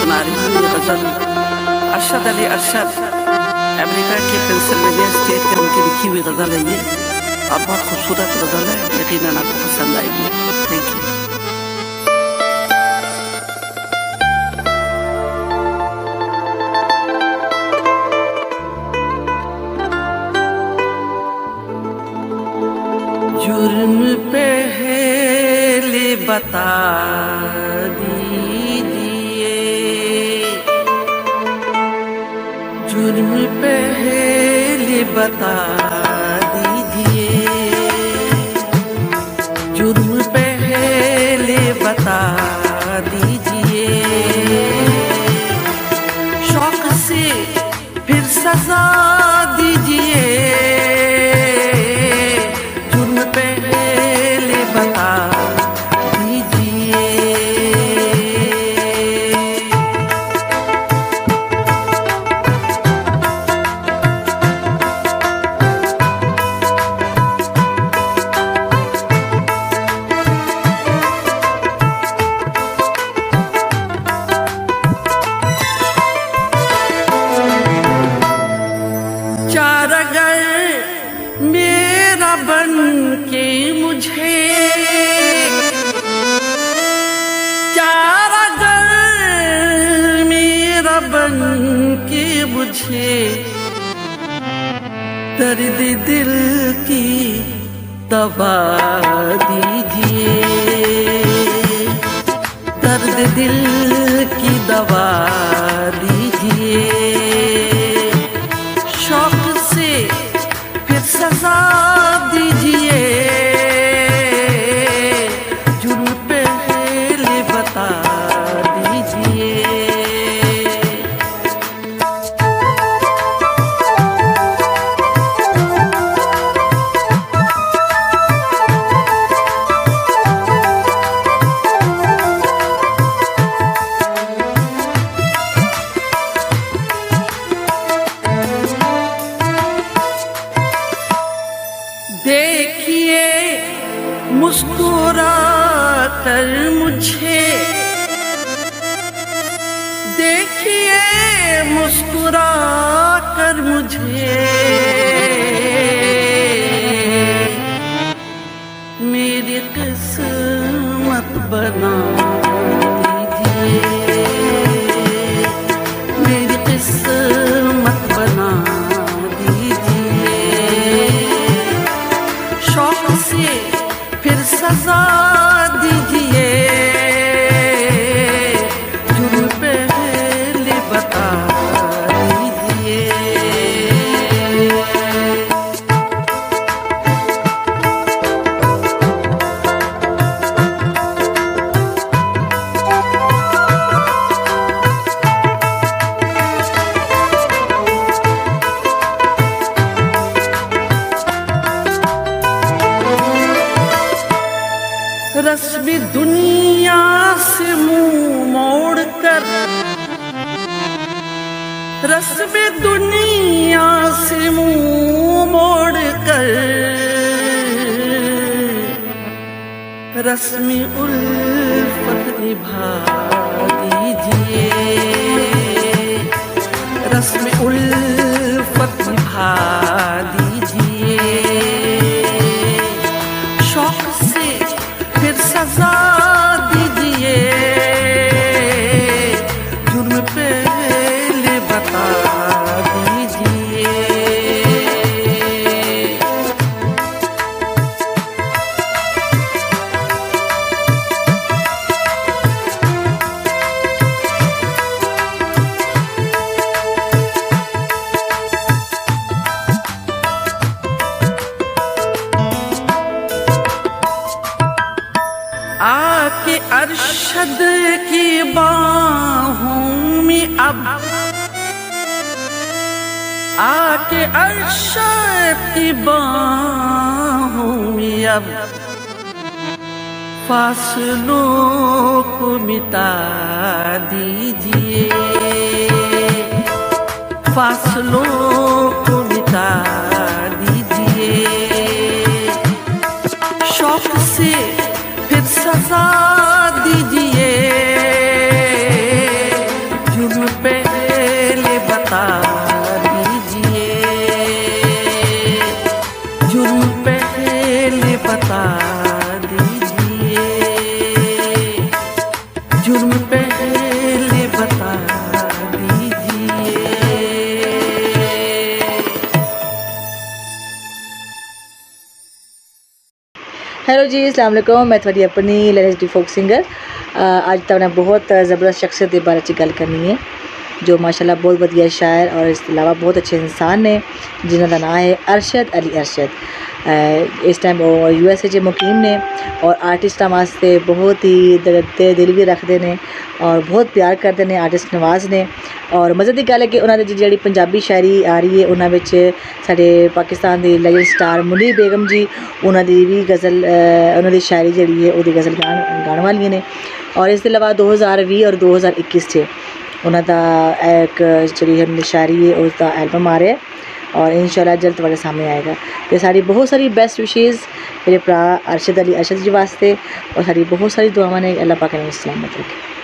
बना रही हूँ ये गज़ल अरशद अली अरशद अमेरिका के पेंसिल्वेनिया स्टेट के उनकी लिखी हुई गज़ल है ये। अब बहुत खूबसूरत गज़ल है, यकीनन आपको पसंद आएगी। Thank you. जुर्म पहले बता दीजिए, जुर्म पहले बता दीजिए, जुर्म पहले बता दीजिए, शौक से फिर सजा दीजिए, जुर्म पहले बता दीजिए। चार अगर मेरा बन के मुझे, चार अगर मेरा बन के मुझे, दर्द दिल की दवा दीजिए, दर्द दिल की दवा दीजिए, शौक से फिर सजा दीजिए, जुर्म पहले बता दीजिए। देखिए मुस्कुरा कर मुझे, देखिए मुस्कुरा कर मुझे, मेरी किस्मत बना दीजिए, मेरी किस्मत बना दीजिए, शौक से फिर सजा दीजिए, जुर्म पहले बता दीजिए। रस्मी दुनिया से मुंह मोड़ कर, रस्मी दुनिया से मुंह मोड़ कर, रस्मी उल्फत निभा दीजिए, रस्मी उल्फत निभा दीजिए, शौक से फिर सजा दीजिए, जुर्म पहले बता दीजिए। आके अरशद की बाहों में अब, आके अरशद की बाहों में अब, फासलों को मिटा दीजिए, फासलों को मिटा दीजिए, शौक से फिर सजा दीजिए, हेलो जी, अस्सलाम वालेकुम। मैं थोड़ी अपनी लेजेंडरी फोक सिंगर अज तुहानू बहुत ज़बरदस्त शख्सियत के बारे च गल करनी है जो माशाल्लाह बहुत वधिया शायर और इस अलावा बहुत अच्छे इंसान ने जिन्हों का नाम है अरशद अली अरशद। इस टाइम वो USA च मुकीम ने और आर्टिस्टा वास्ते बहुत ही दिल भी रखते हैं और बहुत प्यार करते हैं। आर्टिस्ट नवाज ने और मज़े की गल है कि उन्होंने जी पंजाबी शायरी आ रही है उन्होंने साढ़े पाकिस्तान की लेजेंड स्टार मुनीर बेगम जी उन्होंने भी गज़ल उन्होंने शायरी जी है वो गज़ल गाने वाली ने। और इसके अलावा 2020 और 2021 से उन्होंने एक जी शायरी है उसका एल्बम आ रहा है और इंशाल्लाह जल्द तुम्हारे सामने आएगा। तो सारी बहुत सारी बेस्ट विशेज़ मेरे भरा अरशद अली अरशद जी वास्ते और सारी बहुत सारी दुआवां ने। अल्लाह पाक ने सलामत रखे।